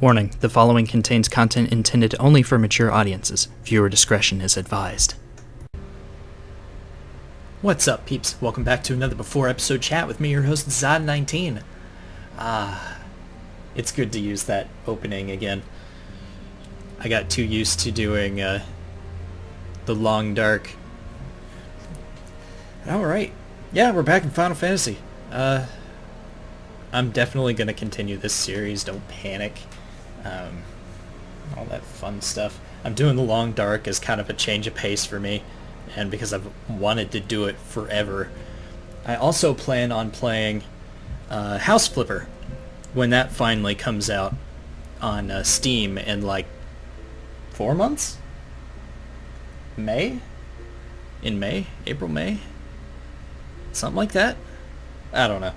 Warning, the following contains content intended only for mature audiences. Viewer discretion is advised. What's up, peeps? Welcome back to another Before Episode Chat with me, your host, Zod19. It's good to use that opening again. I got too used to doing the long dark. Alright. Yeah, we're back in Final Fantasy. I'm definitely going to continue this series, don't panic. All that fun stuff. I'm doing the long dark as kind of a change of pace for me, and because I've wanted to do it forever. I also plan on playing House Flipper when that finally comes out on Steam in like 4 months? May? In May? April, May? Something like that? I don't know.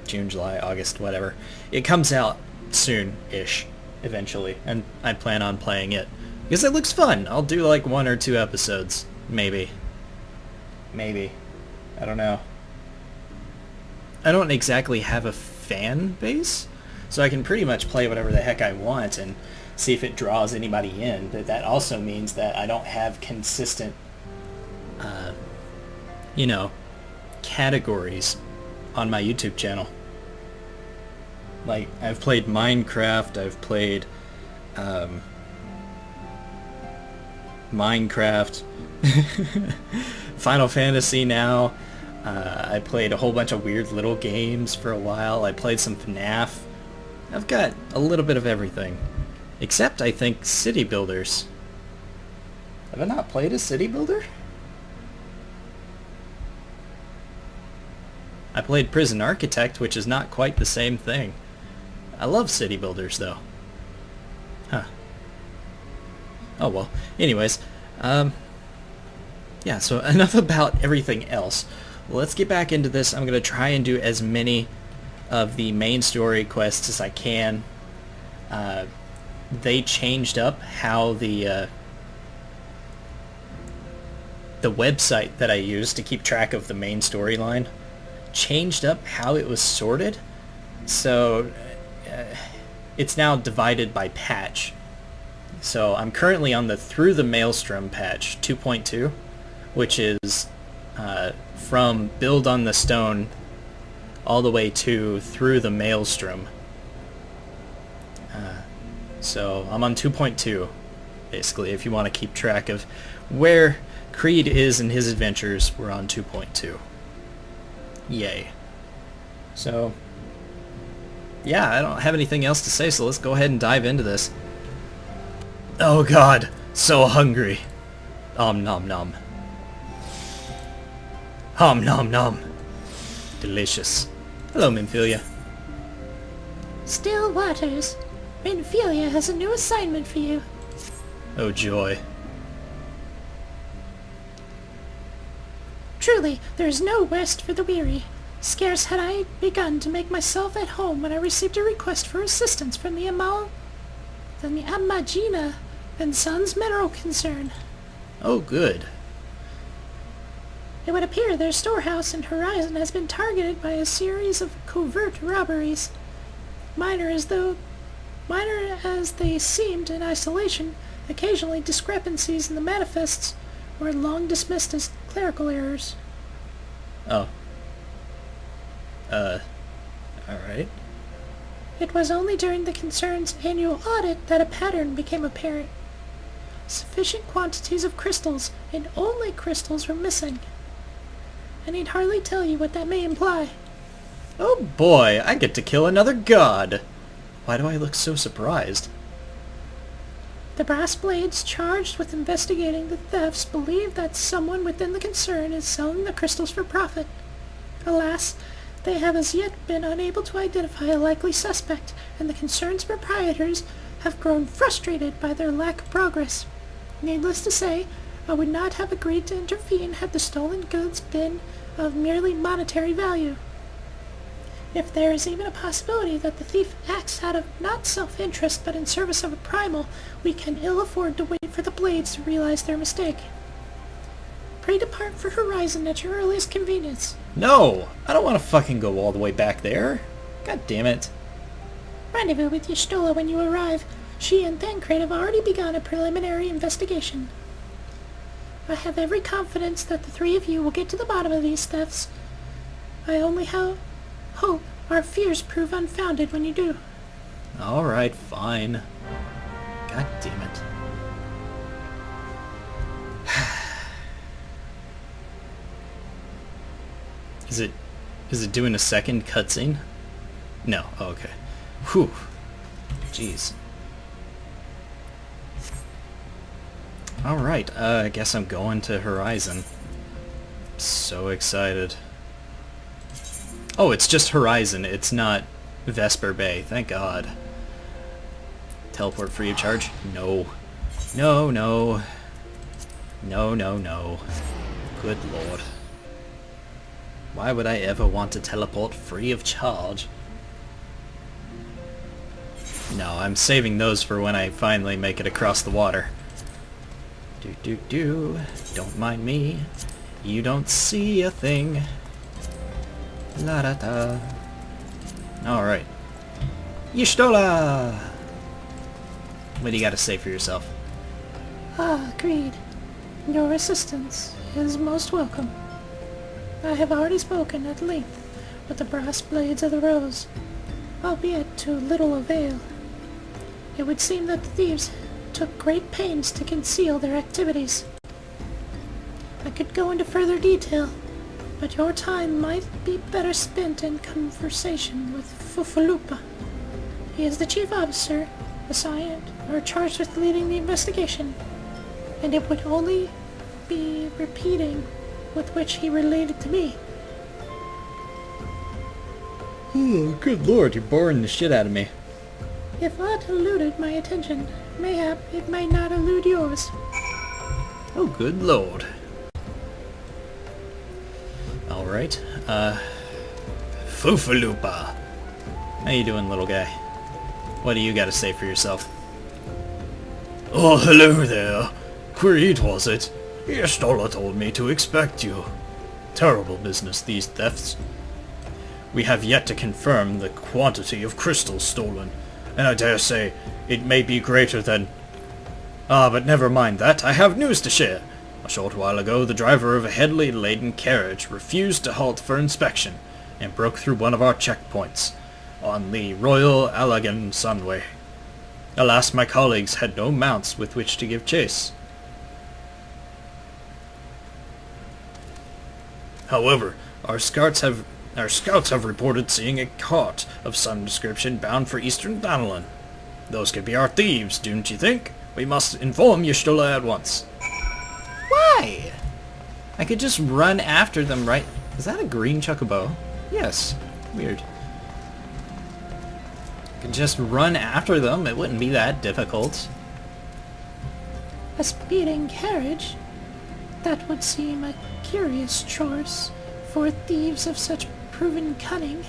June, July, August, whatever. It comes out soon-ish, eventually, and I plan on playing it. Because it looks fun. I'll do like 1 or 2 episodes. Maybe. Maybe. I don't know. I don't exactly have a fan base, so I can pretty much play whatever the heck I want and see if it draws anybody in, but that also means that I don't have consistent, categories on my YouTube channel. Like, I've played Minecraft, I've played, Minecraft, Final Fantasy now. I played a whole bunch of weird little games for a while. I played some FNAF. I've got a little bit of everything. Except, I think, City Builders. Have I not played a City Builder? I played Prison Architect, which is not quite the same thing. I love City Builders, though. Huh. Oh, well. Anyways, yeah, so enough about everything else. Let's get back into this. I'm going to try and do as many of the main story quests as I can. They changed up how the website that I use to keep track of the main storyline changed up how it was sorted. So it's now divided by patch. So I'm currently on the Through the Maelstrom patch 2.2, which is from Build on the Stone all the way to Through the Maelstrom. So I'm on 2.2, basically, if you want to keep track of where Kreed is in his adventures. We're on 2.2. Yay. So, yeah, I don't have anything else to say, so let's go ahead and dive into this. Oh god, so hungry. Om nom nom. Om nom nom. Delicious. Hello, Minfilia. Still Waters. Minfilia has a new assignment for you. Oh joy. Truly, there is no rest for the weary. Scarce had I begun to make myself at home when I received a request for assistance from the Amagina and Sons Mineral Concern. Oh good. It would appear their storehouse in Horizon has been targeted by a series of covert robberies. Minor as they seemed in isolation, occasionally discrepancies in the manifests were long dismissed as clerical errors. Oh. Alright. It was only during the concern's annual audit that a pattern became apparent. Sufficient quantities of crystals, and only crystals, were missing. I need hardly tell you what that may imply. Oh boy, I get to kill another god! Why do I look so surprised? The brass blades charged with investigating the thefts believe that someone within the concern is selling the crystals for profit. Alas, they have as yet been unable to identify a likely suspect, and the concern's proprietors have grown frustrated by their lack of progress. Needless to say, I would not have agreed to intervene had the stolen goods been of merely monetary value. If there is even a possibility that the thief acts out of not self-interest but in service of a primal, we can ill afford to wait for the blades to realize their mistake. Pray depart for Horizon at your earliest convenience. No! I don't want to fucking go all the way back there. God damn it. Rendezvous with Y'shtola when you arrive. She and Thancred have already begun a preliminary investigation. I have every confidence that the three of you will get to the bottom of these thefts. I only hope our fears prove unfounded when you do. Alright, fine. God damn it. Is it doing a second cutscene? No. Oh, okay. Whew. Jeez. Alright, I guess I'm going to Horizon. So excited. Oh, it's just Horizon. It's not Vesper Bay. Thank God. Teleport free of charge? No. No, no. No, no, no. Good lord. Why would I ever want to teleport free of charge? No, I'm saving those for when I finally make it across the water. Don't mind me. You don't see a thing. La da da. Alright. Y'shtola! What do you gotta say for yourself? Ah, Kreed. Your assistance is most welcome. I have already spoken at length with the brass blades of the Rose, albeit to little avail. It would seem that the thieves took great pains to conceal their activities. I could go into further detail, but your time might be better spent in conversation with Fufulupa. He is the chief officer assigned or charged with leading the investigation, and it would only be repeating with which he related to me. Oh, good lord, you're boring the shit out of me. If aught eluded my attention, mayhap it might not elude yours. Oh, good lord. Alright, Fufulupa. How you doing, little guy? What do you gotta say for yourself? Oh, hello there. Kreed, was it? Y'shtola told me to expect you. Terrible business, these thefts. We have yet to confirm the quantity of crystals stolen, and I dare say it may be greater than... but never mind that. I have news to share. A short while ago, the driver of a heavily laden carriage refused to halt for inspection and broke through one of our checkpoints on the Royal Alagan Sunway. Alas, my colleagues had no mounts with which to give chase. However, our scouts have reported seeing a cart of some description bound for eastern Hydaelyn. Those could be our thieves, don't you think? We must inform Y'shtola at once. Why? I could just run after them, right? Is that a green chocobo? Yes. Weird. I could just run after them. It wouldn't be that difficult. A speeding carriage? That would seem a curious choice for thieves of such proven cunning.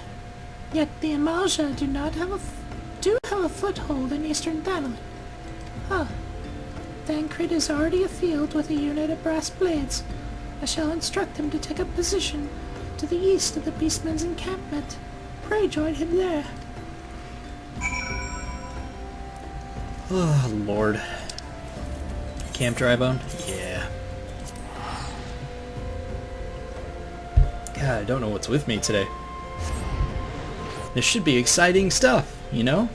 Yet the Eorzea do have a foothold in eastern Hydaelyn. Huh. Thancred is already afield with a unit of brass blades. I shall instruct him to take up position to the east of the beastman's encampment. Pray join him there. Oh, Lord. Camp Drybone? Yeah. God, I don't know what's with me today. This should be exciting stuff, you know?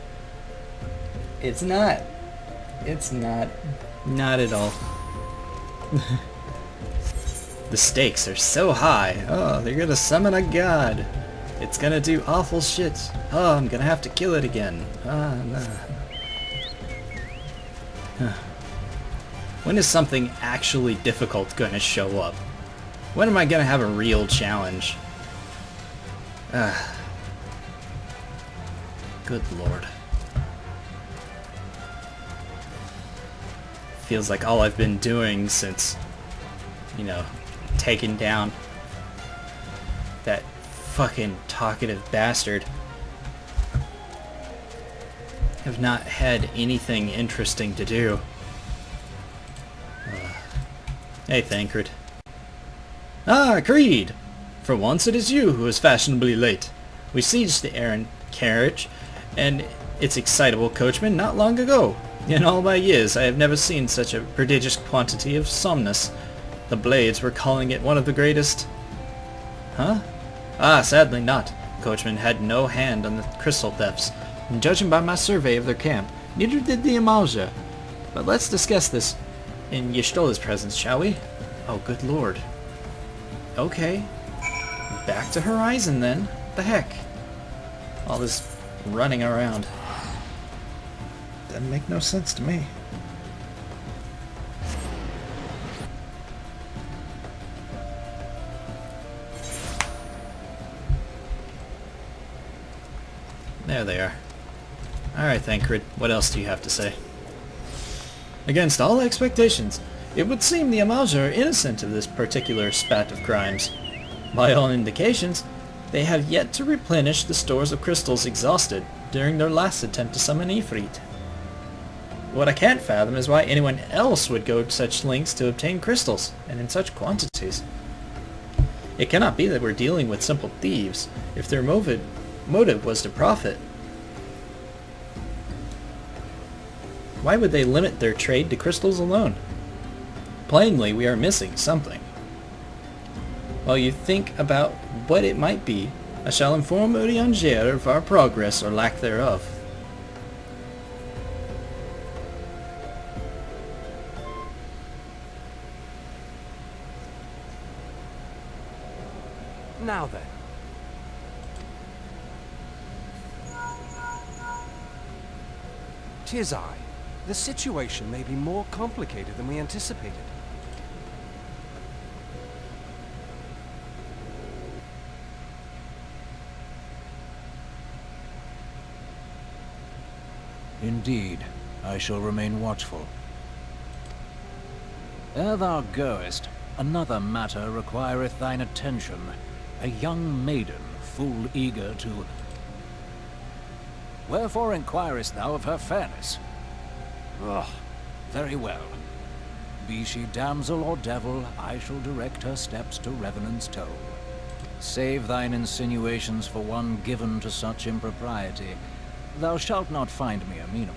It's not. It's not. Not at all. The stakes are so high. Oh, they're gonna summon a god. It's gonna do awful shit. Oh, I'm gonna have to kill it again. No. When is something actually difficult gonna show up? When am I gonna have a real challenge? Good lord. Feels like all I've been doing since, you know, taking down that fucking talkative bastard. Have not had anything interesting to do. Hey, Thancred. Ah, Kreed! For once it is you who is fashionably late. We seized the errant carriage, and its excitable coachman not long ago. In all my years I have never seen such a prodigious quantity of somnus. The Blades were calling it one of the greatest... Huh? Ah, sadly not. Coachman had no hand on the crystal thefts, and judging by my survey of their camp, neither did the Eorzea. But let's discuss this in Y'shtola's presence, shall we? Oh, good lord. Okay. Back to Horizon then. The heck? All this running around. Doesn't make no sense to me. There they are. Alright then, Kreed, what else do you have to say? Against all expectations, it would seem the Eorzea are innocent of this particular spat of crimes. By all indications, they have yet to replenish the stores of crystals exhausted during their last attempt to summon Ifrit. What I can't fathom is why anyone else would go to such lengths to obtain crystals, and in such quantities. It cannot be that we're dealing with simple thieves, if their motive was to profit. Why would they limit their trade to crystals alone? Plainly, we are missing something. While you think about what it might be, I shall inform Eorzea of our progress or lack thereof. Now then. "'Tis I. The situation may be more complicated than we anticipated. Indeed, I shall remain watchful. Ere thou goest, another matter requireth thine attention. A young maiden, full eager to... Wherefore inquirest thou of her fairness? Ah, very well. Be she damsel or devil, I shall direct her steps to Revenant's Toll. Save thine insinuations for one given to such impropriety. Thou shalt not find me amenable.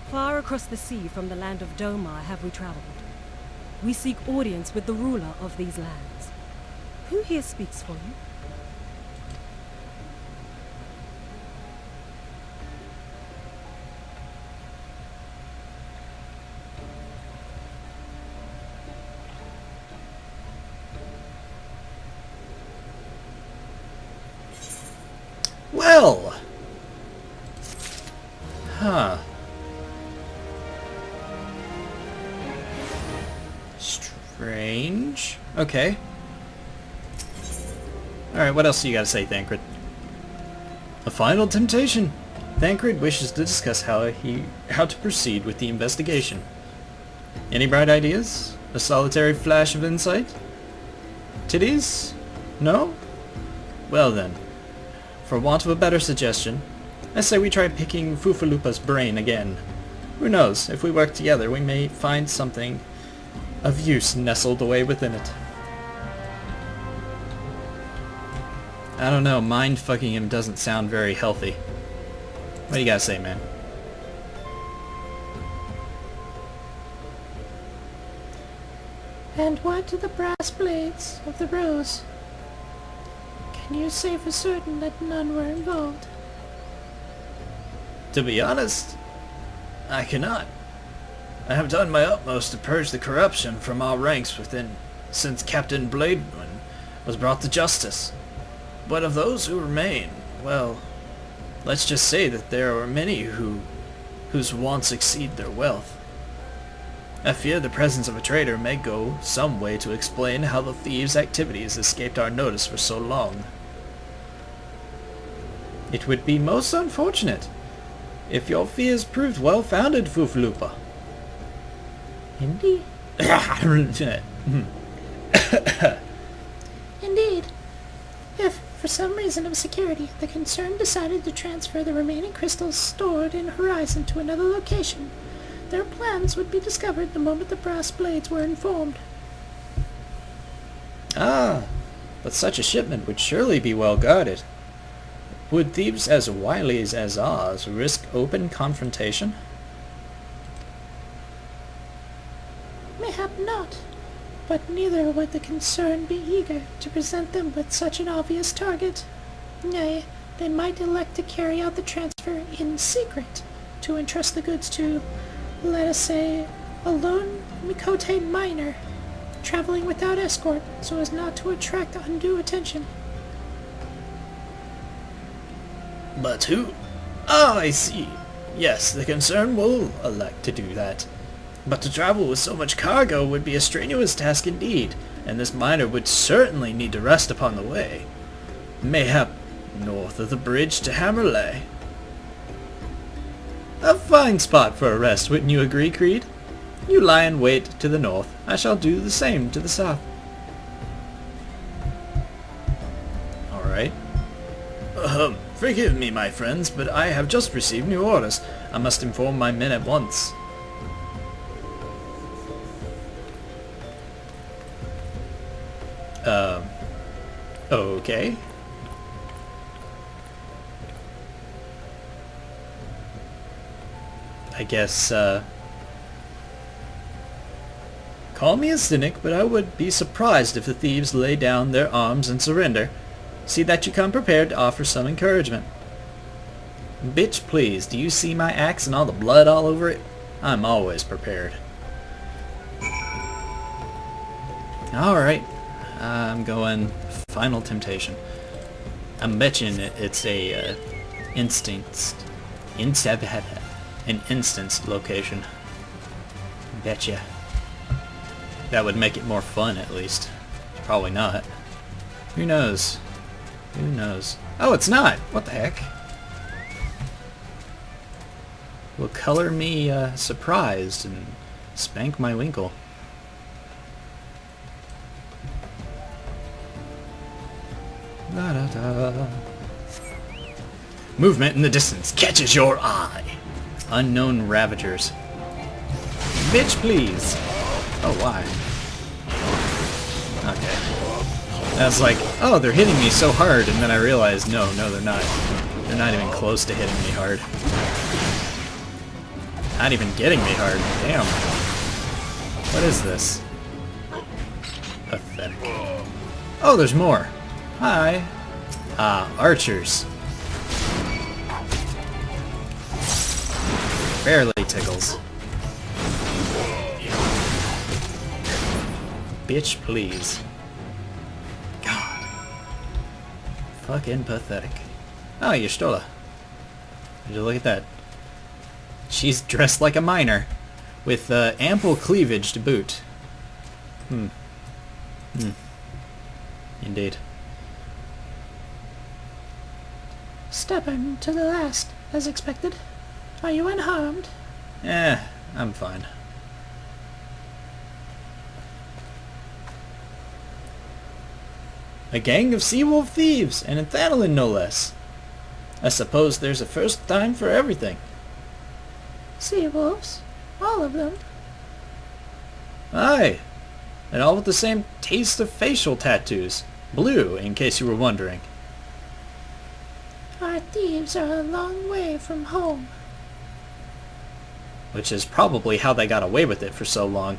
Far across the sea from the land of Domar have we traveled. We seek audience with the ruler of these lands. Who here speaks for you? Well! Huh. Strange. Okay. Alright, what else do you gotta say, Thancred? A final temptation. Thancred wishes to discuss how to proceed with the investigation. Any bright ideas? A solitary flash of insight? Titties? No? Well then, for want of a better suggestion, I say we try picking Fufalupa's brain again. Who knows, if we work together we may find something of use nestled away within it. I don't know, mind fucking him doesn't sound very healthy. What do you gotta say, man? And what do the brass blades of the rose? Can you say for certain that none were involved? To be honest, I cannot. I have done my utmost to purge the corruption from our ranks within since Captain Blademan was brought to justice. But of those who remain, well, let's just say that there are many whose wants exceed their wealth. I fear the presence of a traitor may go some way to explain how the thieves' activities escaped our notice for so long. It would be most unfortunate if your fears proved well-founded, Fufalupa. Indeed. For some reason of security, the concern decided to transfer the remaining crystals stored in Horizon to another location. Their plans would be discovered the moment the brass blades were informed. Ah, but such a shipment would surely be well guarded. Would thieves as wily as ours risk open confrontation? Mayhap not, but neither would the concern be eager to present them with such an obvious target. Nay, they might elect to carry out the transfer in secret, to entrust the goods to, let us say, a lone Mikote miner, traveling without escort so as not to attract undue attention. But who? Ah, I see. Yes, the concern will elect to do that. But to travel with so much cargo would be a strenuous task indeed, and this miner would certainly need to rest upon the way. Mayhap north of the bridge to Hammerley. A fine spot for a rest, wouldn't you agree, Kreed? You lie in wait to the north. I shall do the same to the south. Alright. Forgive me, my friends, but I have just received new orders. I must inform my men at once. Okay. I guess, call me a cynic, but I would be surprised if the thieves lay down their arms and surrender. See that you come prepared to offer some encouragement. Bitch, please, do you see my axe and all the blood all over it? I'm always prepared. Alright, I'm going Final Temptation. I'm betting it's a instanced location. Betcha. That would make it more fun, at least. Probably not. Who knows? Who knows? Oh, it's not! What the heck? Will color me surprised and spank my winkle. Da-da-da. Movement in the distance catches your eye. Unknown Ravagers. Bitch, please! Oh, why? Okay. I was like, oh, they're hitting me so hard, and then I realized, no, they're not. They're not even close to hitting me hard. Not even getting me hard. Damn. What is this? Pathetic. Oh, there's more. Hi. Ah, archers. Barely tickles. Bitch, please. God. Fucking pathetic. Oh, Y'shtola. Did you look at that? She's dressed like a miner, with ample cleavage to boot. Indeed. Stubborn to the last, as expected. Are you unharmed? I'm fine. A gang of sea-wolf thieves, and in Hydaelyn no less. I suppose there's a first time for everything. Sea wolves? All of them? Aye, and all with the same taste of facial tattoos. Blue, in case you were wondering. Our thieves are a long way from home. Which is probably how they got away with it for so long.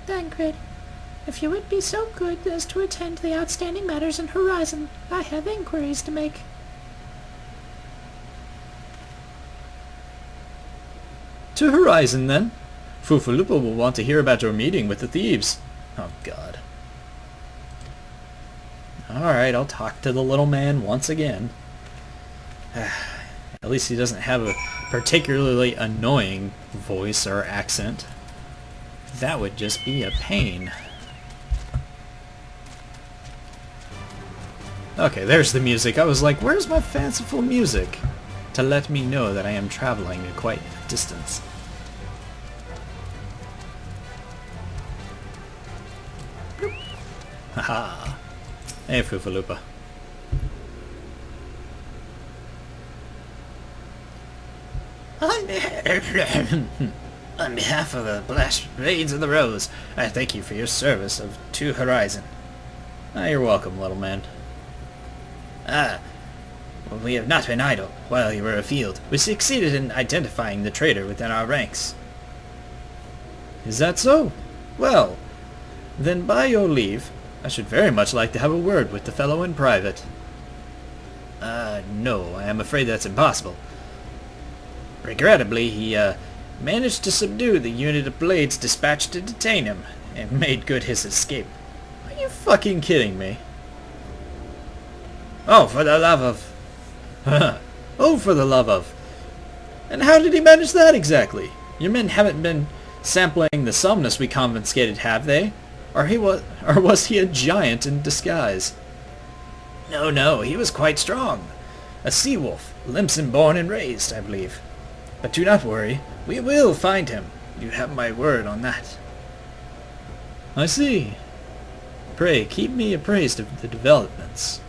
Kreed, if you would be so good as to attend to the outstanding matters in Horizon, I have inquiries to make. To Horizon, then. Fufalupa will want to hear about your meeting with the thieves. Oh, God. Alright, I'll talk to the little man once again. At least he doesn't have a particularly annoying voice or accent. That would just be a pain. Okay, there's the music. I was like, where's my fanciful music? To let me know that I am traveling at quite a distance. Haha. Hey, Foofaloopa. On behalf of the Blessed Blades of the Rose, I thank you for your service to Horizon. You're welcome, little man. We have not been idle while you were afield. We succeeded in identifying the traitor within our ranks. Is that so? Well, then by your leave, I should very much like to have a word with the fellow in private. No, I am afraid that's impossible. Regrettably, he, managed to subdue the unit of blades dispatched to detain him, and made good his escape. Are you fucking kidding me? Oh, for the love of... Oh, for the love of... And how did he manage that exactly? Your men haven't been sampling the somnus we confiscated, have they? Or was he a giant in disguise? No, he was quite strong. A sea-wolf, Limson born and raised, I believe. But do not worry, we will find him. You have my word on that. I see. Pray, keep me appraised of the developments.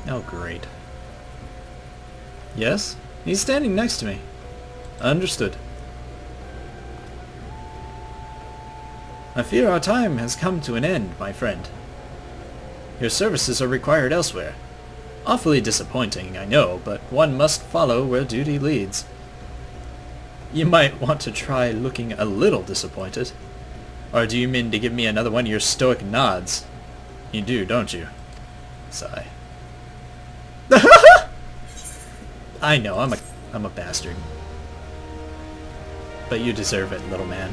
Oh, great. Yes? He's standing next to me. Understood. I fear our time has come to an end, my friend. Your services are required elsewhere. Awfully disappointing, I know, but one must follow where duty leads. You might want to try looking a little disappointed. Or do you mean to give me another one of your stoic nods? You do, don't you? Sigh. I know, I'm a bastard. But you deserve it, little man.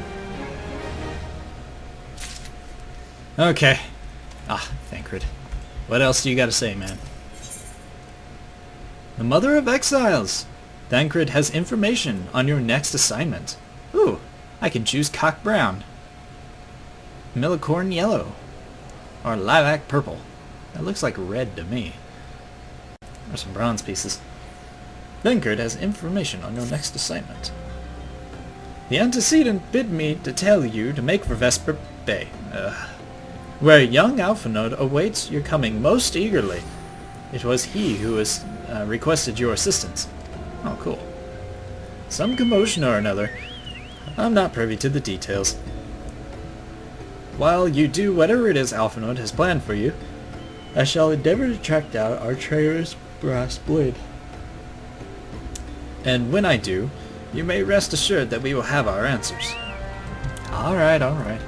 Okay. Thancred. What else do you got to say, man? The Mother of Exiles! Thancred has information on your next assignment. Ooh, I can choose Cock Brown, Millicorn Yellow, or Lilac Purple. That looks like red to me. Or some bronze pieces. Thancred has information on your next assignment. The antecedent bid me to tell you to make for Vesper Bay, where young Alphanode awaits your coming most eagerly. It was he who has requested your assistance. Oh, cool. Some commotion or another. I'm not privy to the details. While you do whatever it is Alphanode has planned for you, I shall endeavor to track down our traitorous brass blade. And when I do, you may rest assured that we will have our answers. Alright, alright.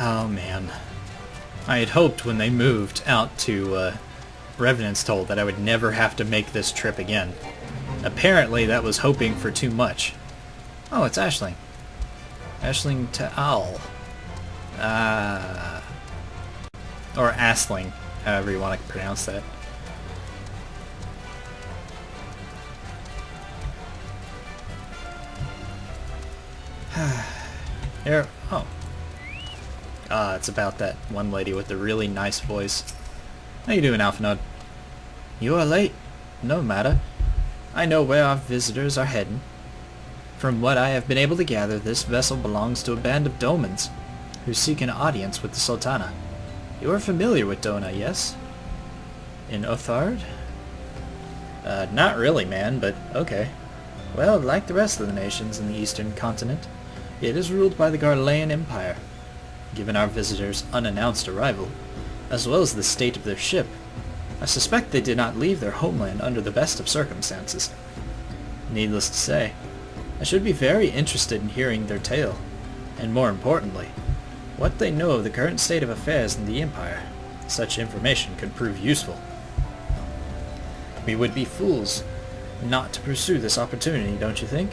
Oh man. I had hoped when they moved out to Revenant's Toll that I would never have to make this trip again. Apparently that was hoping for too much. Oh, it's Aisling. Aisling Ta'al. Or Asling, however you want to pronounce that. Here, oh. It's about that one lady with the really nice voice. How you doing, Alphanode? You are late. No matter. I know where our visitors are heading. From what I have been able to gather, this vessel belongs to a band of Domans, who seek an audience with the Sultana. You are familiar with Dona, yes? In Othard? Not really, man, but okay. Well, like the rest of the nations in the eastern continent, it is ruled by the Garlean Empire. Given our visitors' unannounced arrival, as well as the state of their ship, I suspect they did not leave their homeland under the best of circumstances. Needless to say, I should be very interested in hearing their tale, and more importantly, what they know of the current state of affairs in the Empire. Such information could prove useful. We would be fools not to pursue this opportunity, don't you think?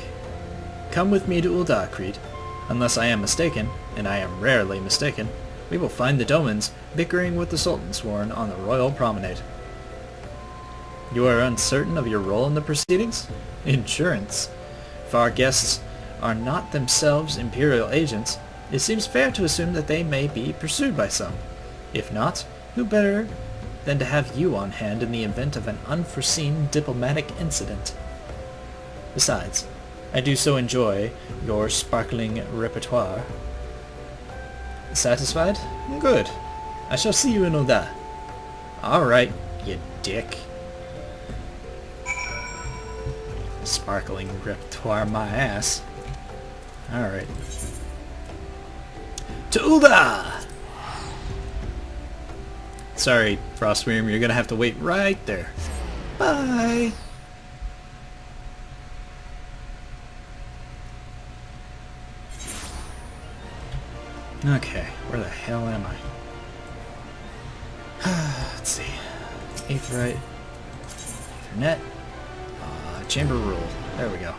Come with me to Ul'dah, Kreed. Unless I am mistaken, and I am rarely mistaken, we will find the Domans bickering with the Sultan Sworn on the Royal Promenade. You are uncertain of your role in the proceedings? Insurance. If our guests are not themselves Imperial agents, it seems fair to assume that they may be pursued by some. If not, who better than to have you on hand in the event of an unforeseen diplomatic incident? Besides, I do so enjoy your sparkling repertoire. Satisfied? Good. I shall see you in Oda. Alright, you dick. Sparkling repertoire my ass. Alright. To Uda! Sorry, Frostworm, you're gonna have to wait right there. Bye! Okay, where the hell am I? Let's see. Aetheryte. Ethernet. Chamber rule. There we go.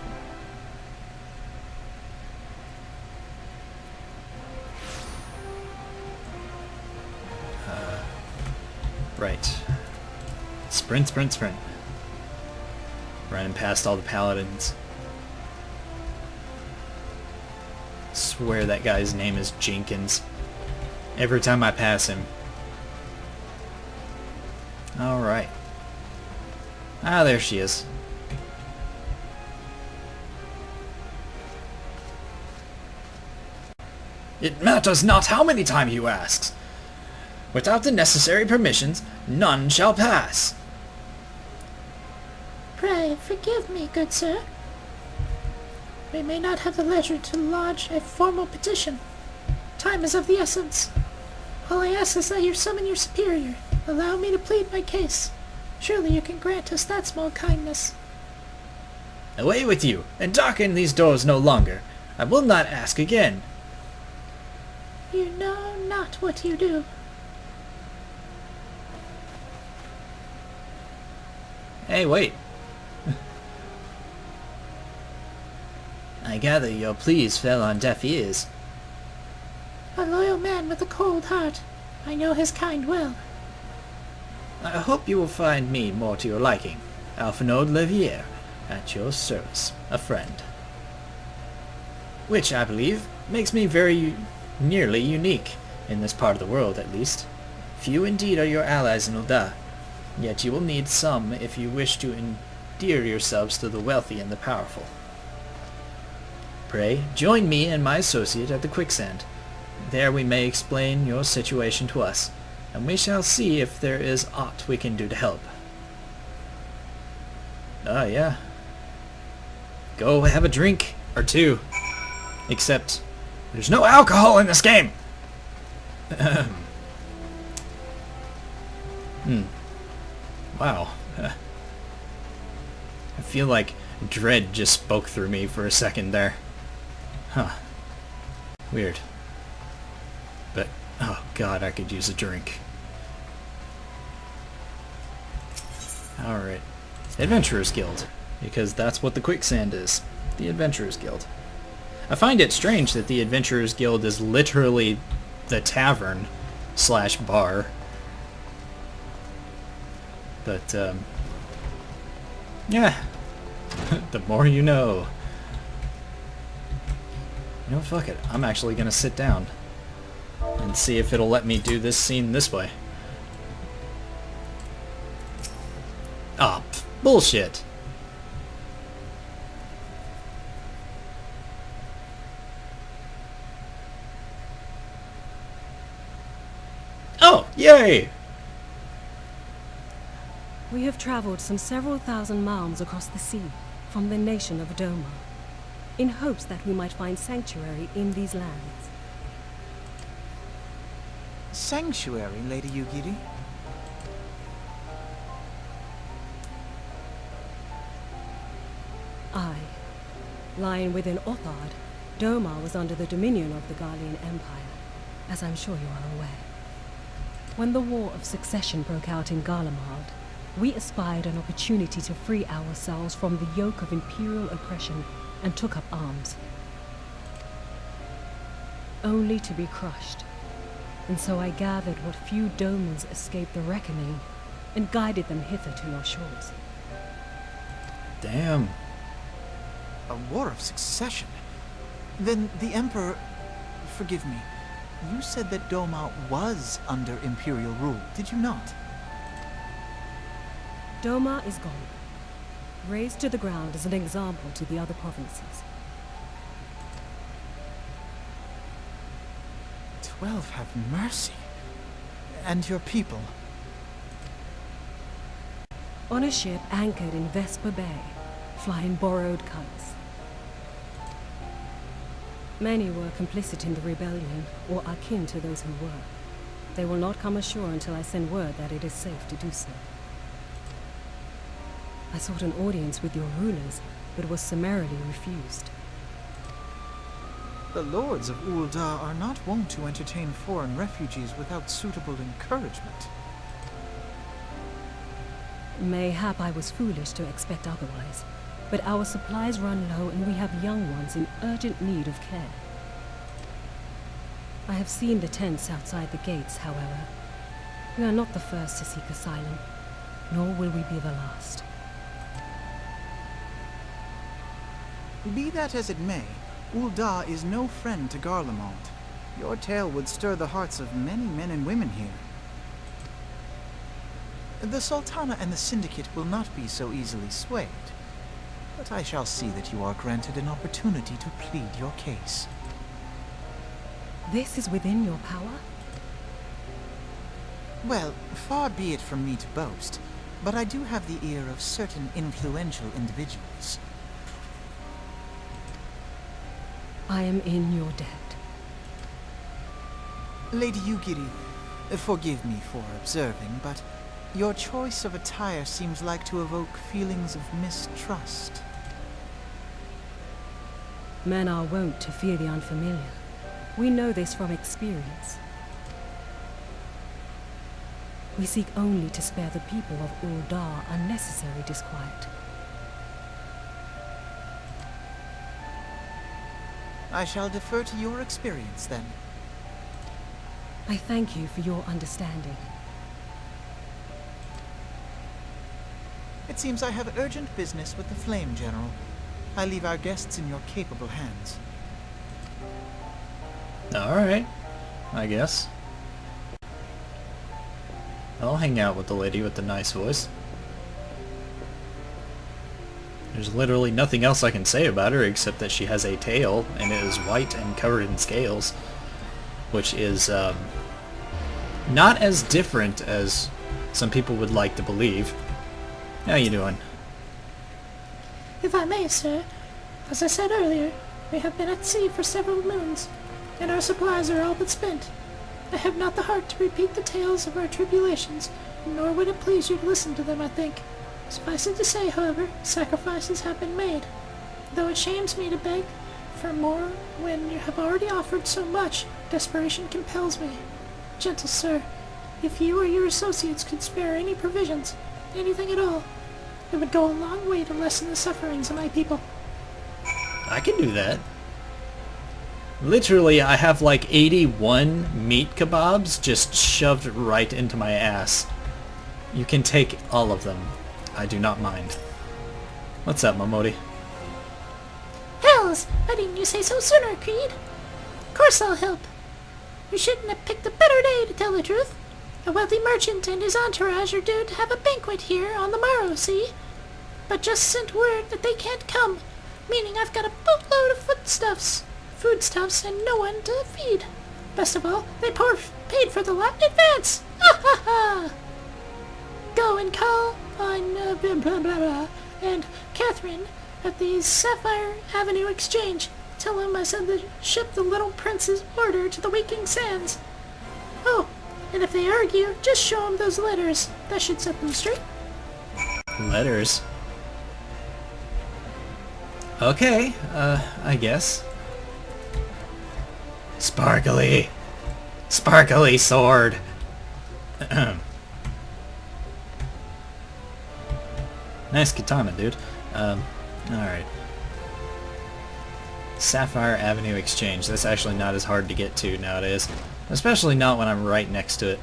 Right. Sprint, sprint, sprint. Running past all the paladins. Swear that guy's name is Jenkins. Every time I pass him. Alright. Ah, there she is. It matters not how many times you ask. Without the necessary permissions, none shall pass. Pray, forgive me, good sir. We may not have the leisure to lodge a formal petition. Time is of the essence. All I ask is that you summon your superior. Allow me to plead my case. Surely you can grant us that small kindness. Away with you, and darken these doors no longer. I will not ask again. You know not what you do. Hey, wait. I gather your pleas fell on deaf ears. A loyal man with a cold heart. I know his kind well. I hope you will find me more to your liking. Alphinaud Levier, at your service, a friend. Which, I believe, makes me very nearly unique, in this part of the world at least. Few indeed are your allies in Oda, yet you will need some if you wish to endear yourselves to the wealthy and the powerful. Pray, join me and my associate at the Quicksand. There we may explain your situation to us, and we shall see if there is aught we can do to help. Yeah. Go have a drink, or two. Except, there's no alcohol in this game! Wow. I feel like dread just spoke through me for a second there. Huh. Weird. But, oh god, I could use a drink. Alright. Adventurers Guild. Because that's what the Quicksand is. The Adventurers Guild. I find it strange that the Adventurers Guild is literally the tavern slash bar. But, yeah. The more you know. You know, fuck it. I'm actually gonna sit down and see if it'll let me do this scene this way. Ah, bullshit. Oh, yay! We have traveled some several thousand miles across the sea from the nation of Doma, in hopes that we might find sanctuary in these lands. Sanctuary, Lady Yugiri? Aye. Lying within Othard, Doma was under the dominion of the Garlean Empire, as I'm sure you are aware. When the War of Succession broke out in Garlemald, we espied an opportunity to free ourselves from the yoke of imperial oppression and took up arms. Only to be crushed. And so I gathered what few Domans escaped the reckoning and guided them hither to your shores. Damn. A war of succession? Then the Emperor... Forgive me. You said that Doma was under Imperial rule, did you not? Doma is gone. Razed to the ground as an example to the other provinces. 12 have mercy. And your people? On a ship anchored in Vesper Bay, flying borrowed colors. Many were complicit in the rebellion, or akin to those who were. They will not come ashore until I send word that it is safe to do so. I sought an audience with your rulers, but was summarily refused. The lords of Ul'dah are not wont to entertain foreign refugees without suitable encouragement. Mayhap I was foolish to expect otherwise, but our supplies run low and we have young ones in urgent need of care. I have seen the tents outside the gates, however. We are not the first to seek asylum, nor will we be the last. Be that as it may, Ul'dah is no friend to Garlemald. Your tale would stir the hearts of many men and women here. The Sultana and the Syndicate will not be so easily swayed, but I shall see that you are granted an opportunity to plead your case. This is within your power? Well, far be it from me to boast, but I do have the ear of certain influential individuals. I am in your debt. Lady Yugiri, forgive me for observing, but your choice of attire seems like to evoke feelings of mistrust. Men are wont to fear the unfamiliar. We know this from experience. We seek only to spare the people of Ul'dah unnecessary disquiet. I shall defer to your experience, then. I thank you for your understanding. It seems I have urgent business with the Flame General. I leave our guests in your capable hands. Alright, I guess. I'll hang out with the lady with the nice voice. There's literally nothing else I can say about her except that she has a tail and it is white and covered in scales, which is not as different as some people would like to believe. How you doing? If I may, sir, as I said earlier, we have been at sea for several moons, and our supplies are all but spent. I have not the heart to repeat the tales of our tribulations, nor would it please you to listen to them, I think. Suffice it to say, however, sacrifices have been made. Though it shames me to beg for more when you have already offered so much, desperation compels me. Gentle sir, if you or your associates could spare any provisions, anything at all, it would go a long way to lessen the sufferings of my people. I can do that. Literally, I have like 81 meat kebabs just shoved right into my ass. You can take all of them. I do not mind. What's up, Momodi? Hells! Why didn't you say so sooner, Kreed? Of course I'll help. You shouldn't have picked a better day, to tell the truth. A wealthy merchant and his entourage are due to have a banquet here on the morrow, see? But just sent word that they can't come, meaning I've got a boatload of foodstuffs, and no one to feed. Best of all, they paid for the lot in advance. Ha ha ha! Go and call on blah blah blah blah and Catherine at the Sapphire Avenue Exchange. Tell him I sent the ship the Little Prince's order to the Waking Sands. Oh, and if they argue, just show them those letters. That should set them straight. Letters? Okay, I guess. Sparkly! Sparkly sword! Nice katana, dude. Alright. Sapphire Avenue Exchange. That's actually not as hard to get to nowadays. Especially not when I'm right next to it.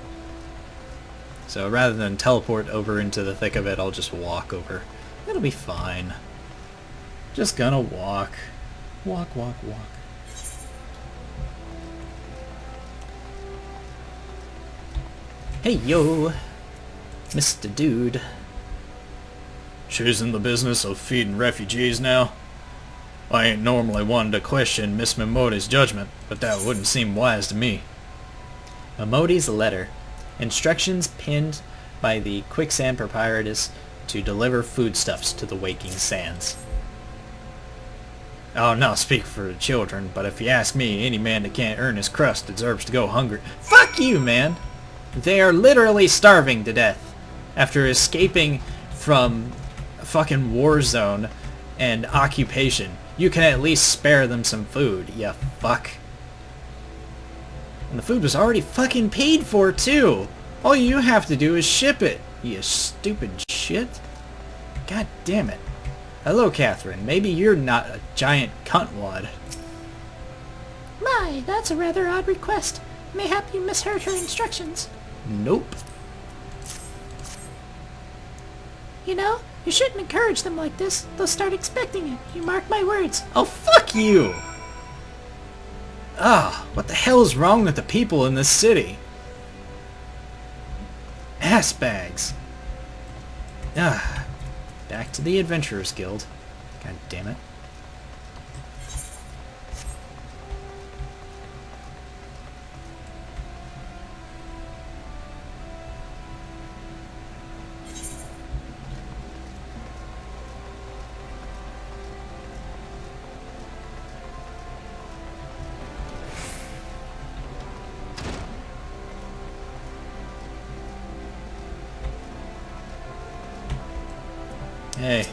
So rather than teleport over into the thick of it, I'll just walk over. It'll be fine. Just gonna walk. Walk, walk, walk. Hey, yo! Mr. Dude. She's in the business of feeding refugees now? I ain't normally one to question Miss Mimodi's judgment, but that wouldn't seem wise to me. Mimodi's letter. Instructions pinned by the quicksand proprietress to deliver foodstuffs to the waking sands. I'll not speak for the children, but if you ask me, any man that can't earn his crust deserves to go hungry. Fuck you, man! They are literally starving to death after escaping from a fucking war zone and occupation. You can at least spare them some food, ya fuck. And the food was already fucking paid for, too! All you have to do is ship it, you stupid shit. God damn it. Hello, Catherine. Maybe you're not a giant cuntwad. My, that's a rather odd request. Mayhap you misheard her instructions. Nope. You know, you shouldn't encourage them like this. They'll start expecting it. You mark my words. Oh, fuck you! Ah, what the hell is wrong with the people in this city? Ass bags. Ah, back to the Adventurers Guild. God damn it. Hey.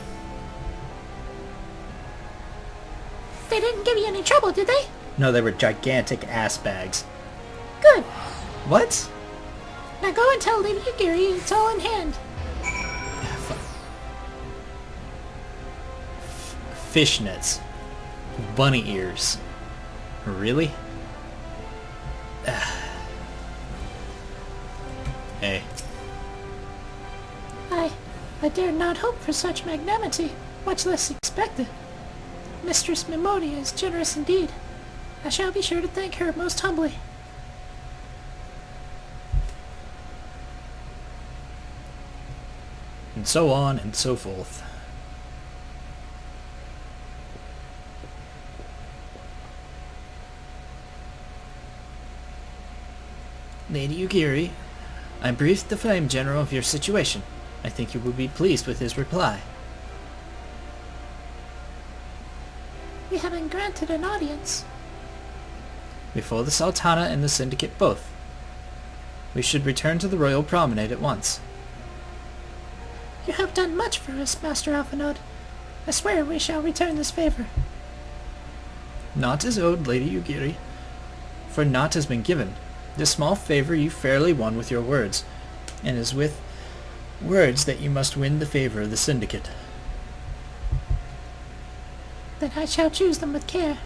They didn't give you any trouble, did they? No, they were gigantic ass bags. Good. What? Now go and tell Lady Yugiri it's all in hand. Fishnets. Bunny ears. Really? Hey. I dare not hope for such magnanimity, much less expect it. Mistress Mimodia is generous indeed. I shall be sure to thank her most humbly. And so on and so forth. Lady Yugiri, I briefed the Flame General of your situation. I think you will be pleased with his reply. We have been granted an audience. Before the Sultana and the Syndicate both. We should return to the Royal Promenade at once. You have done much for us, Master Alphanode. I swear we shall return this favor. Naught is owed, Lady Yugiri, for naught has been given. This small favor you fairly won with your words, and is with words that you must win the favor of the Syndicate. Then I shall choose them with care.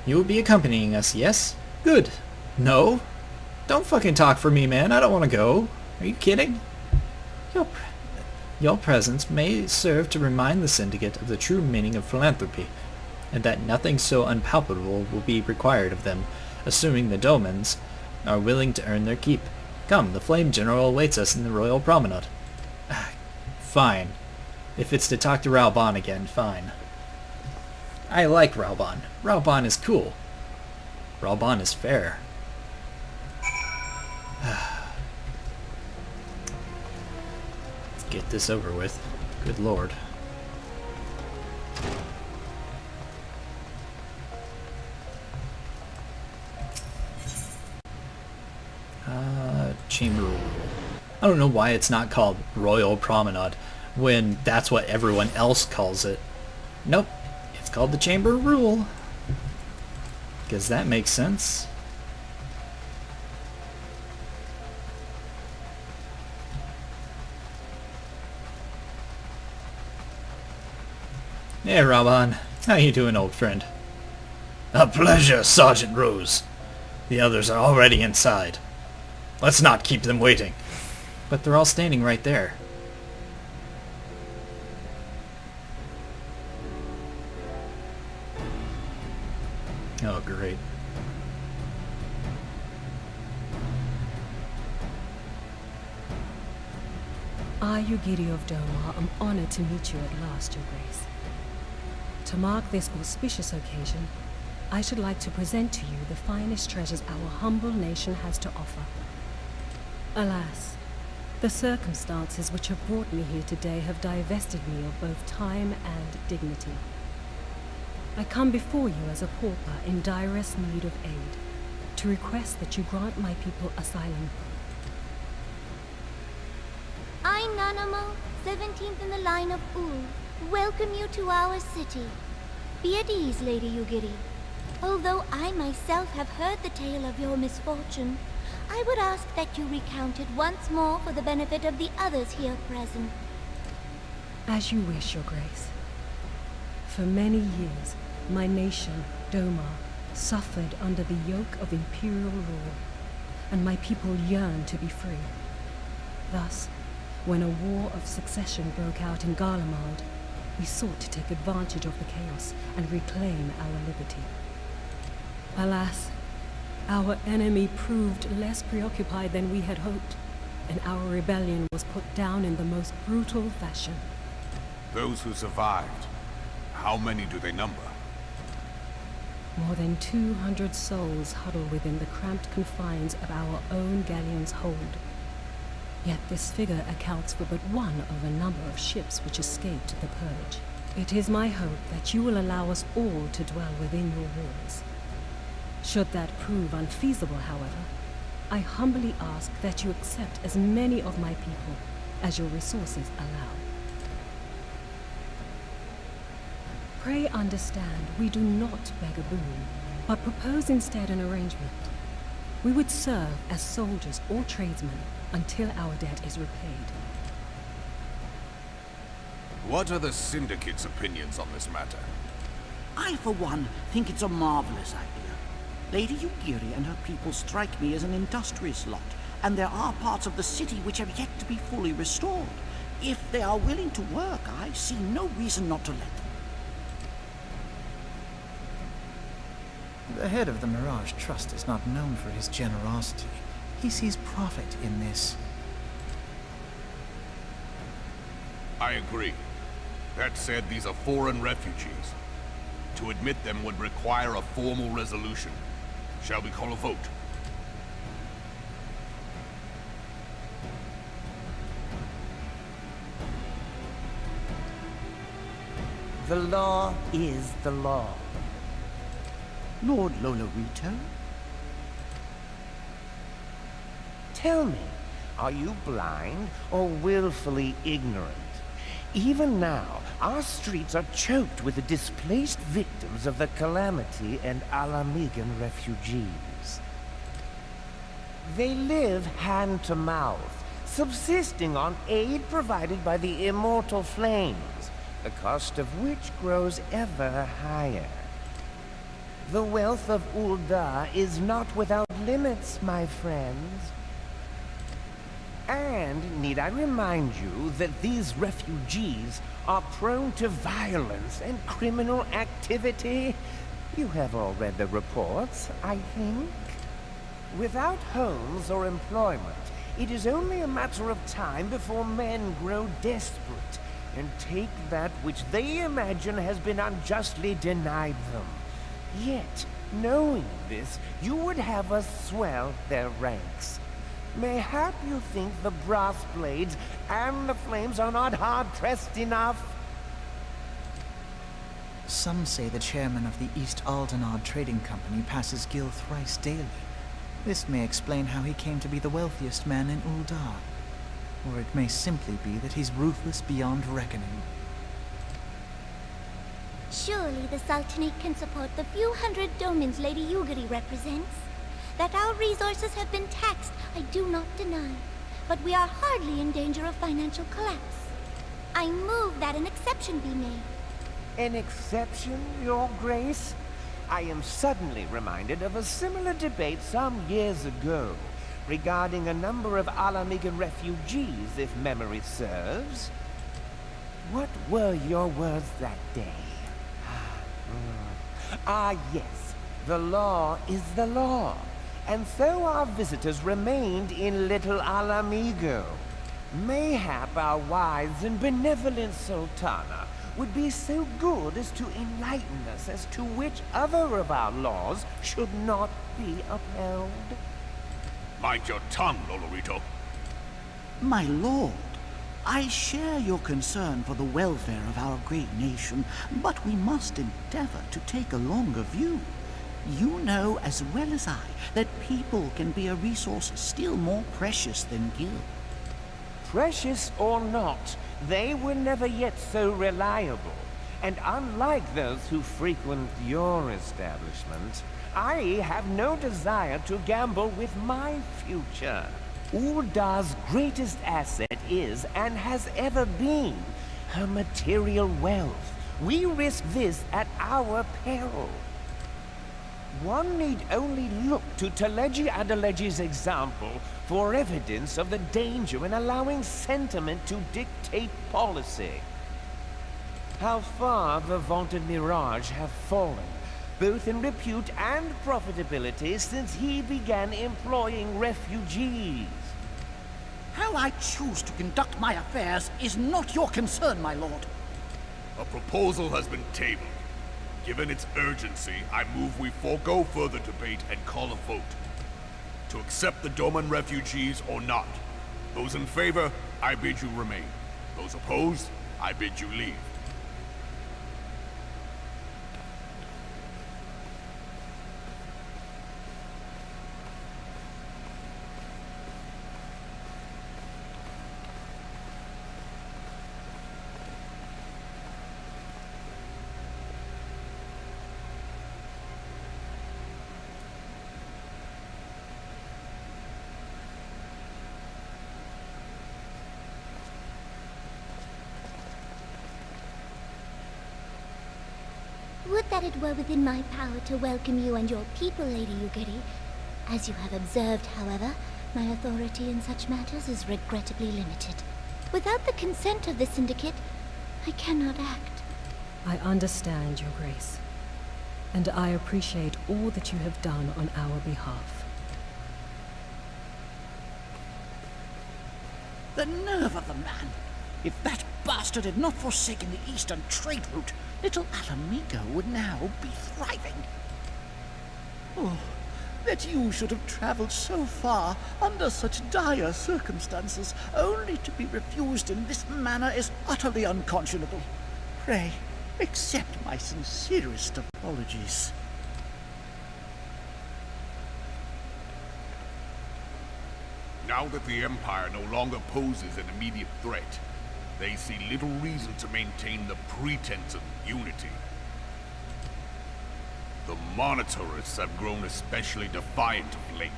You will be accompanying us, yes? Good. No? Don't fucking talk for me, man. I don't want to go. Are you kidding? Your presence may serve to remind the Syndicate of the true meaning of philanthropy, and that nothing so unpalpable will be required of them, assuming the Domans are willing to earn their keep. Come, the Flame General awaits us in the Royal Promenade. Fine. If it's to talk to Raoban again, fine. I like Raoban. Raoban is cool. Raoban is fair. Let's get this over with. Good lord. Chamber Rule. I don't know why it's not called Royal Promenade when that's what everyone else calls it. Nope, it's called the Chamber Rule. Because that makes sense. Hey, Raban. How you doing, old friend? A pleasure, Sergeant Rose. The others are already inside. Let's not keep them waiting. But they're all standing right there. Oh, great. I, Yugiri of Domar, am honored to meet you at last, Your Grace. To mark this auspicious occasion, I should like to present to you the finest treasures our humble nation has to offer. Alas, the circumstances which have brought me here today have divested me of both time and dignity. I come before you as a pauper in direst need of aid, to request that you grant my people asylum. I, Nanamo, 17th in the line of Ul, welcome you to our city. Be at ease, Lady Yugiri. Although I myself have heard the tale of your misfortune, I would ask that you recount it once more for the benefit of the others here present. As you wish, Your Grace. For many years, my nation, Domar, suffered under the yoke of imperial rule, and my people yearned to be free. Thus, when a war of succession broke out in Garlemald, we sought to take advantage of the chaos and reclaim our liberty. Alas, our enemy proved less preoccupied than we had hoped, and our rebellion was put down in the most brutal fashion. Those who survived, how many do they number? More than 200 souls huddle within the cramped confines of our own galleon's hold. Yet this figure accounts for but one of a number of ships which escaped the purge. It is my hope that you will allow us all to dwell within your walls. Should that prove unfeasible, however, I humbly ask that you accept as many of my people as your resources allow. Pray understand, we do not beg a boon, but propose instead an arrangement. We would serve as soldiers or tradesmen until our debt is repaid. What are the Syndicate's opinions on this matter? I, for one, think it's a marvelous idea. Lady Yugiri and her people strike me as an industrious lot, and there are parts of the city which have yet to be fully restored. If they are willing to work, I see no reason not to let them. The head of the Mirage Trust is not known for his generosity. He sees profit in this. I agree. That said, these are foreign refugees. To admit them would require a formal resolution. Shall we call a vote? The law is the law. Lord Lolorito? Tell me, are you blind or willfully ignorant? Even now, our streets are choked with the displaced victims of the Calamity and Alamigan refugees. They live hand to mouth, subsisting on aid provided by the immortal flames, the cost of which grows ever higher. The wealth of Ul'dah is not without limits, my friends. And need I remind you that these refugees are prone to violence and criminal activity? You have all read the reports, I think. Without homes or employment, it is only a matter of time before men grow desperate and take that which they imagine has been unjustly denied them. Yet, knowing this, you would have us swell their ranks. Mayhap you think the brass blades and the flames are not hard-pressed enough? Some say the chairman of the East Aldenard Trading Company passes Gil thrice daily. This may explain how he came to be the wealthiest man in Ul'dah. Or it may simply be that he's ruthless beyond reckoning. Surely the Sultanate can support the few hundred domins Lady Yugiri represents. That our resources have been taxed, I do not deny. But we are hardly in danger of financial collapse. I move that an exception be made. An exception, Your Grace? I am suddenly reminded of a similar debate some years ago, regarding a number of Alamigan refugees, if memory serves. What were your words that day? Ah, yes. The law is the law, and so our visitors remained in Little Alamigo. Mayhap our wise and benevolent Sultana would be so good as to enlighten us as to which other of our laws should not be upheld. Mind your tongue, Lolorito. My lord, I share your concern for the welfare of our great nation, but we must endeavor to take a longer view. You know as well as I that people can be a resource still more precious than gil. Precious or not, they were never yet so reliable. And unlike those who frequent your establishment, I have no desire to gamble with my future. Uldar's greatest asset is, and has ever been, her material wealth. We risk this at our peril. One need only look to Teleji Adeleji's example for evidence of the danger in allowing sentiment to dictate policy. How far the vaunted Mirage have fallen, both in repute and profitability, since he began employing refugees. How I choose to conduct my affairs is not your concern, my lord. A proposal has been tabled. Given its urgency, I move we forego further debate and call a vote. To accept the Doman refugees or not. Those in favor, I bid you remain. Those opposed, I bid you leave. Would that it were within my power to welcome you and your people, Lady Yugiri. As you have observed, however, my authority in such matters is regrettably limited. Without the consent of the Syndicate, I cannot act. I understand, Your Grace, and I appreciate all that you have done on our behalf. The nerve of the man! If that bastard had not forsaken the eastern trade route, Little Alamigo would now be thriving. Oh, that you should have traveled so far under such dire circumstances, only to be refused in this manner is utterly unconscionable. Pray, accept my sincerest apologies. Now that the Empire no longer poses an immediate threat, they see little reason to maintain the pretense of unity. The Monitorists have grown especially defiant of late.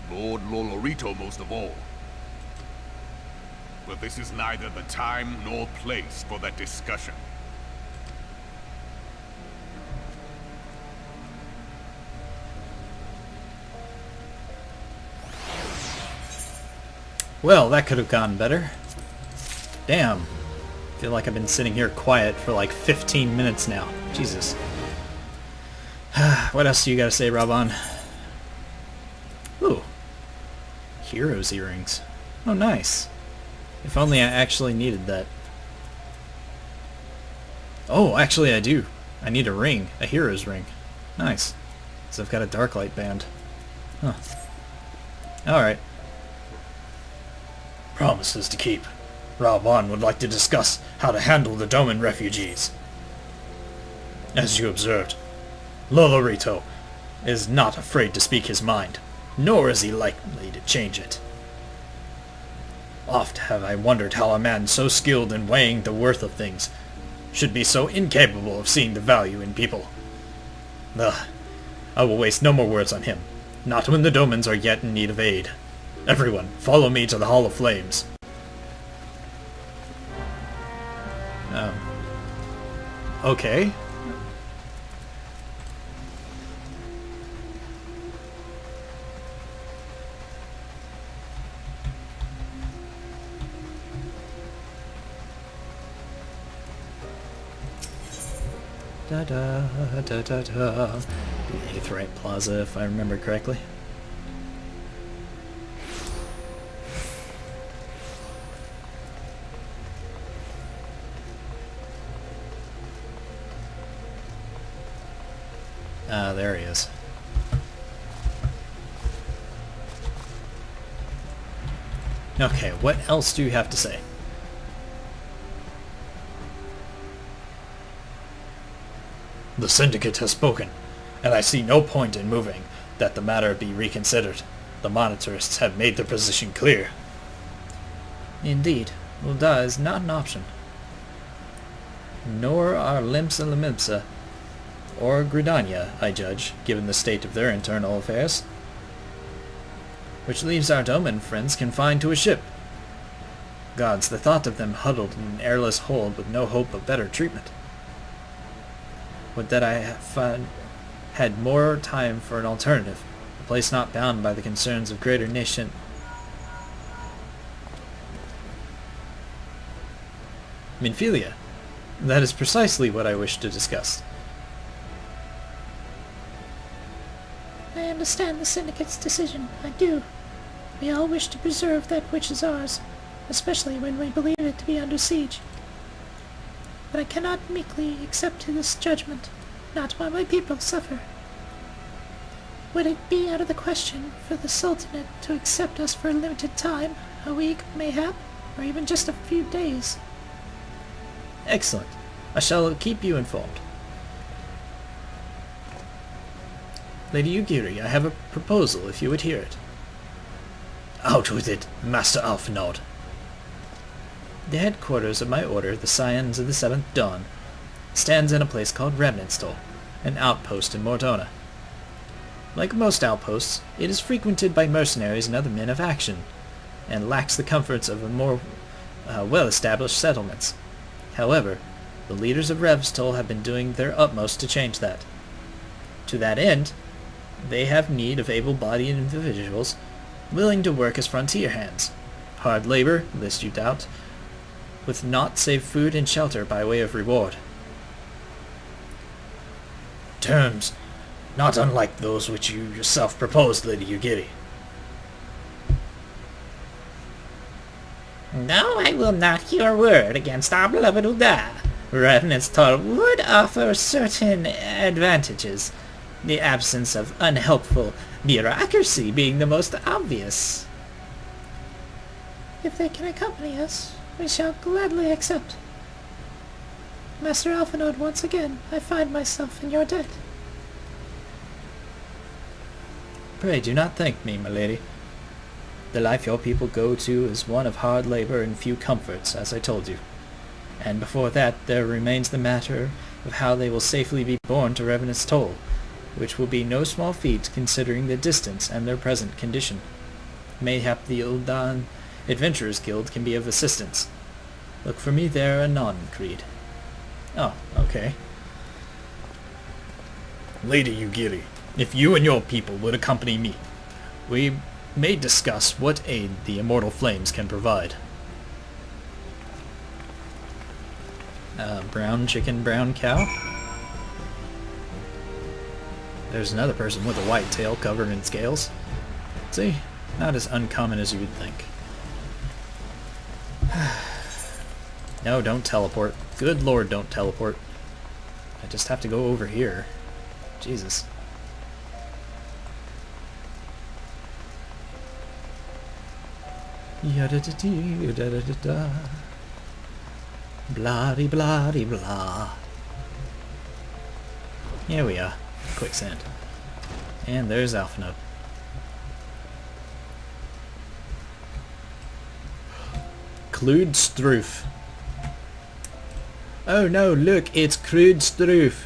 Lord Lolorito most of all. But this is neither the time nor place for that discussion. Well, that could have gone better. Damn. I feel like I've been sitting here quiet for like 15 minutes now. Jesus. What else do you gotta say, Raban? Ooh. Hero's earrings. Oh, nice. If only I actually needed that. Oh, actually I do. I need a ring. A hero's ring. Nice. So I've got a Darklight band. Huh. Alright. Promises to keep. Raban would like to discuss how to handle the Doman refugees. As you observed, Lolorito is not afraid to speak his mind, nor is he likely to change it. Oft have I wondered how a man so skilled in weighing the worth of things should be so incapable of seeing the value in people. Ugh, I will waste no more words on him, not when the Domans are yet in need of aid. Everyone, follow me to the Hall of Flames. Okay. Da da da da da. The Aetheryte Plaza, if I remember correctly. Ah, there he is. Okay, what else do you have to say? The Syndicate has spoken, and I see no point in moving that the matter be reconsidered. The monitorists have made their position clear. Indeed, Ul'dah is not an option. Nor are Limsa Limsa or Gridania, I judge, given the state of their internal affairs. Which leaves our Doman friends confined to a ship. Gods, the thought of them huddled in an airless hold with no hope of better treatment. Would that I had more time for an alternative, a place not bound by the concerns of greater nation. Minfilia. That is precisely what I wish to discuss. I understand the Syndicate's decision. I do. We all wish to preserve that which is ours, especially when we believe it to be under siege. But I cannot meekly accept this judgment, not while my people suffer. Would it be out of the question for the Sultanate to accept us for a limited time, a week, mayhap, or even just a few days? Excellent. I shall keep you informed. Lady Ugiri, I have a proposal, if you would hear it. Out with it, Master Alphinaud. The headquarters of my order, the Scions of the Seventh Dawn, stands in a place called Revenantstall, an outpost in Mordona. Like most outposts, it is frequented by mercenaries and other men of action, and lacks the comforts of a more well-established settlements. However, the leaders of Revstol have been doing their utmost to change that. To that end, they have need of able-bodied individuals willing to work as frontier hands. Hard labor, lest you doubt, with naught save food and shelter by way of reward. Terms not unlike those which you yourself proposed, Lady Ugiri. No, I will not hear a word against our beloved Ul'dah. Revenantstall would offer certain advantages, the absence of unhelpful bureaucracy being the most obvious. If they can accompany us, we shall gladly accept. Master Alphinaud, once again, I find myself in your debt. Pray do not thank me, my lady. The life your people go to is one of hard labor and few comforts, as I told you. And before that, there remains the matter of how they will safely be borne to Revenantstall, which will be no small feat considering the distance and their present condition. Mayhap the Ul'dah Adventurers Guild can be of assistance. Look for me there anon, Kreed. Oh, okay. Lady Ugiri, if you and your people would accompany me, we may discuss what aid the immortal flames can provide. Brown chicken, brown cow? There's another person with a white tail covered in scales. See? Not as uncommon as you would think. No, don't teleport. Good lord, don't teleport. I just have to go over here. Jesus. Yada-da-dee-da-da-da-da. Blah-de-blah-de-blah. Here we are. Quicksand. And there's Alphinaud. Crude Stroof. Oh no, look, it's Crude Stroof.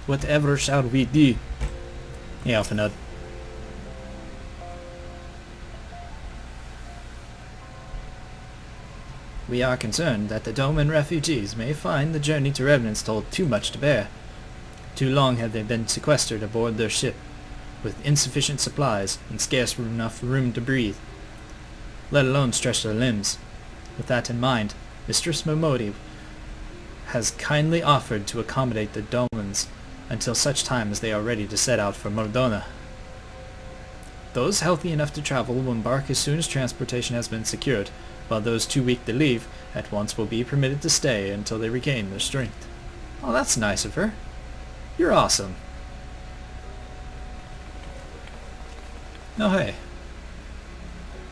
Whatever shall we do? Hey, Alphinaud. We are concerned that the Doman refugees may find the journey to Revenantstall too much to bear. Too long have they been sequestered aboard their ship, with insufficient supplies and scarce enough room to breathe, let alone stretch their limbs. With that in mind, Mistress Momodi has kindly offered to accommodate the Domans until such time as they are ready to set out for Mordona. Those healthy enough to travel will embark as soon as transportation has been secured, while those too weak to leave at once will be permitted to stay until they regain their strength. Oh, that's nice of her. You're awesome. Oh, hey.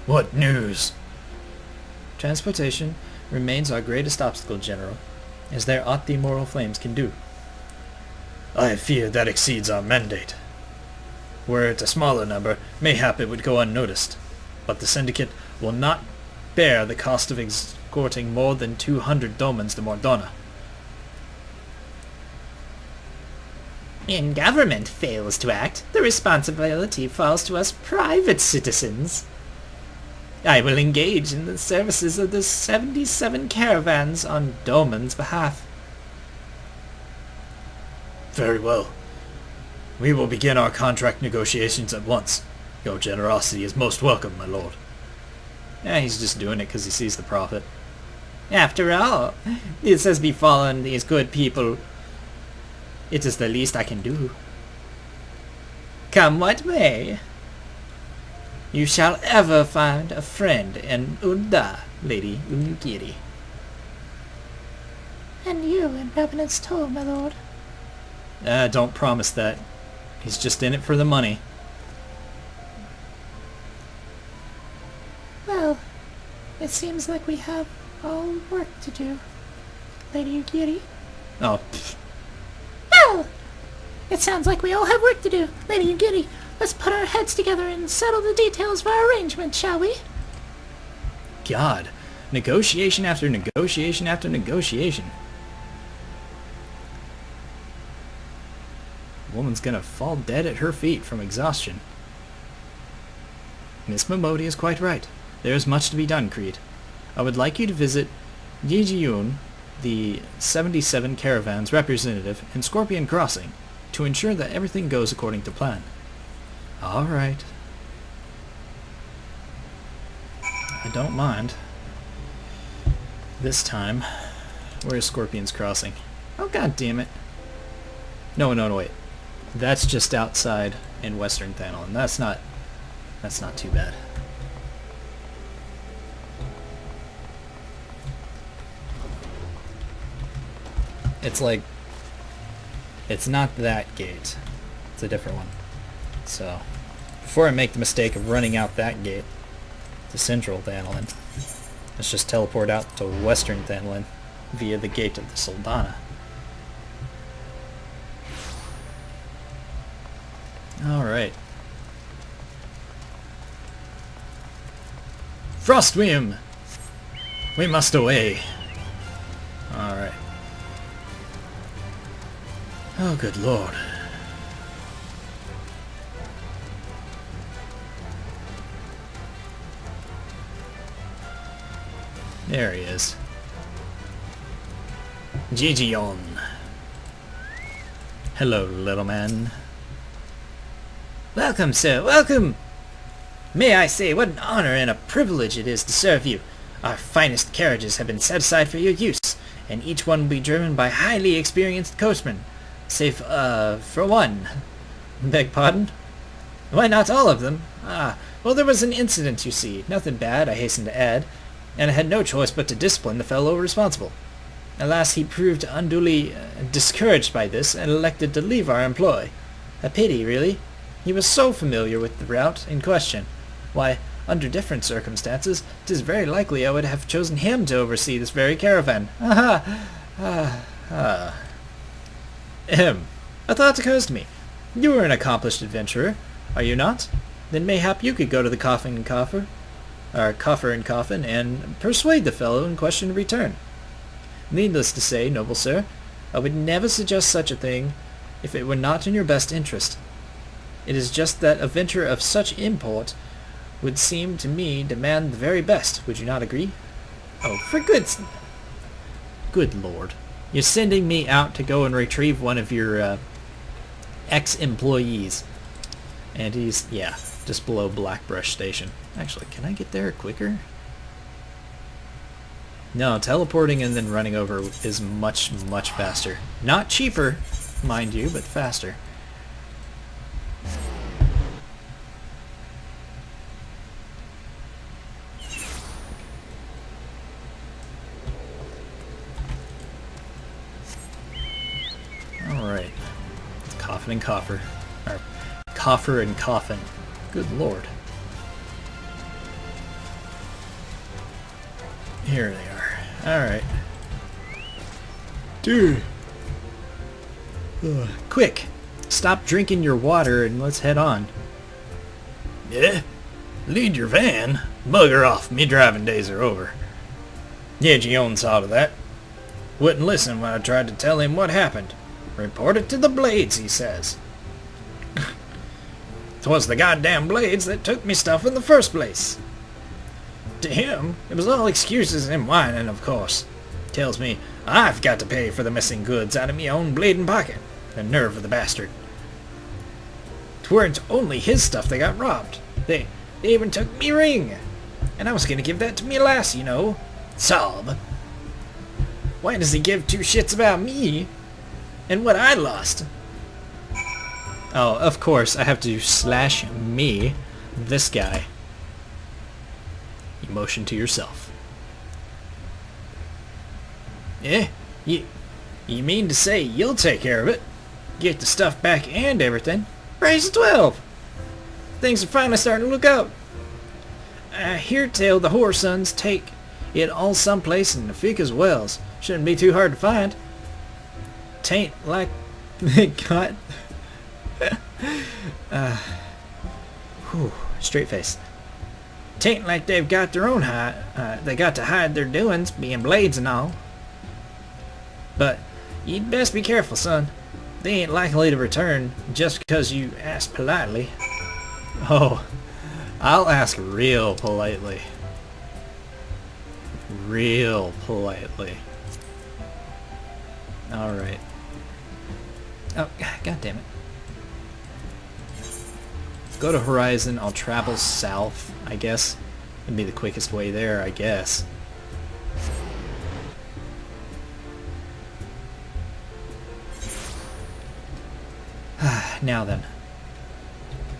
What news? Transportation remains our greatest obstacle, General. Is there aught the immortal flames can do? I fear that exceeds our mandate. Were it a smaller number, mayhap it would go unnoticed. But the Syndicate will not bear the cost of escorting more than 200 domans to Mordona. When government fails to act, the responsibility falls to us private citizens. I will engage in the services of the 77 caravans on Doman's behalf. Very well. We will begin our contract negotiations at once. Your generosity is most welcome, my lord. Yeah, he's just doing it because he sees the profit. After all, this has befallen these good people. It is the least I can do. Come what may, you shall ever find a friend in Ul'dah, Lady Uyugiri. And you in Revenant's Toll, my lord. Don't promise that. He's just in it for the money. Well, it seems like we have all work to do, Lady Uyugiri. Oh, pfft. Well, it sounds like we all have work to do, Lady Uyugiri. Let's put our heads together and settle the details of our arrangement, shall we? God. Negotiation after negotiation after negotiation. The woman's gonna fall dead at her feet from exhaustion. Miss Momodi is quite right. There is much to be done, Kreed. I would like you to visit Yijiyun, the 77 Caravans representative in Scorpion Crossing, to ensure that everything goes according to plan. Alright. I don't mind. This time, where's Scorpion's Crossing? Oh, god damn it. No, wait. That's just outside in Western Thanel, and that's not too bad. It's like, it's not that gate. It's a different one. So, before I make the mistake of running out that gate to Central Thanelin, let's just teleport out to Western Thanelin via the gate of the Soldana. Alright. Frostweam! We must away. Alright. Oh, good lord. There he is. Jijion. Hello, little man. Welcome, sir, welcome! May I say what an honor and a privilege it is to serve you. Our finest carriages have been set aside for your use, and each one will be driven by highly experienced coachmen. Save, for one. Beg pardon? Why not all of them? Ah, well there was an incident, you see. Nothing bad, I hasten to add, and I had no choice but to discipline the fellow responsible. Alas, he proved unduly discouraged by this, and elected to leave our employ. A pity, really. He was so familiar with the route in question. Why, under different circumstances, 'tis very likely I would have chosen him to oversee this very caravan. A thought occurs to me. You are an accomplished adventurer, are you not? Then mayhap you could go to the Coffer and Coffin, and persuade the fellow in question to return. Needless to say, noble sir, I would never suggest such a thing if it were not in your best interest. It is just that a venture of such import would seem to me demand the very best, would you not agree? Oh, for good lord. You're sending me out to go and retrieve one of your, ex-employees. And he's, yeah, just below Blackbrush Station. Actually, can I get there quicker? No, teleporting and then running over is much, much faster. Not cheaper, mind you, but faster. Alright. Coffin and coffer. Or, coffer and coffin. Good lord. Here they are. Alright. Dude! Ugh. Quick! Stop drinking your water and let's head on. Yeah? Lead your van? Bugger off, me driving days are over. Yeah, Gion saw to that. Wouldn't listen when I tried to tell him what happened. Report it to the Blades, he says. 'Twas the goddamn Blades that took me stuff in the first place. To him, it was all excuses and whining, of course. Tells me I've got to pay for the missing goods out of me own bleeding pocket. The nerve of the bastard. 'Tweren't only his stuff that got robbed. They even took me ring. And I was gonna give that to me lass, you know. Sob. Why does he give two shits about me and what I lost? Oh, of course, I have to slash me, this guy. Emotion to yourself. Eh? You mean to say you'll take care of it? Get the stuff back and everything? Raise 12! Things are finally starting to look up. I hear tell the Whoresons take it all someplace in the Fika's wells. Shouldn't be too hard to find. Tain't like they got... Straight face. Tain't like they've got their own they got to hide their doings, being blades and all. But you'd best be careful, son. They ain't likely to return just because you ask politely. Oh, I'll ask real politely. Real politely. Alright. Oh, god damn it. Go to Horizon, I'll travel south, I guess. It'd be the quickest way there, I guess. Now then.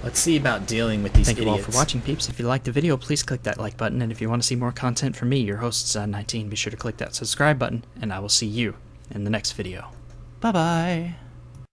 Let's see about dealing with these idiots. Thank you all for watching, peeps. If you liked the video, please click that like button, and if you want to see more content from me, your host, 19, be sure to click that subscribe button, and I will see you in the next video. Bye-bye!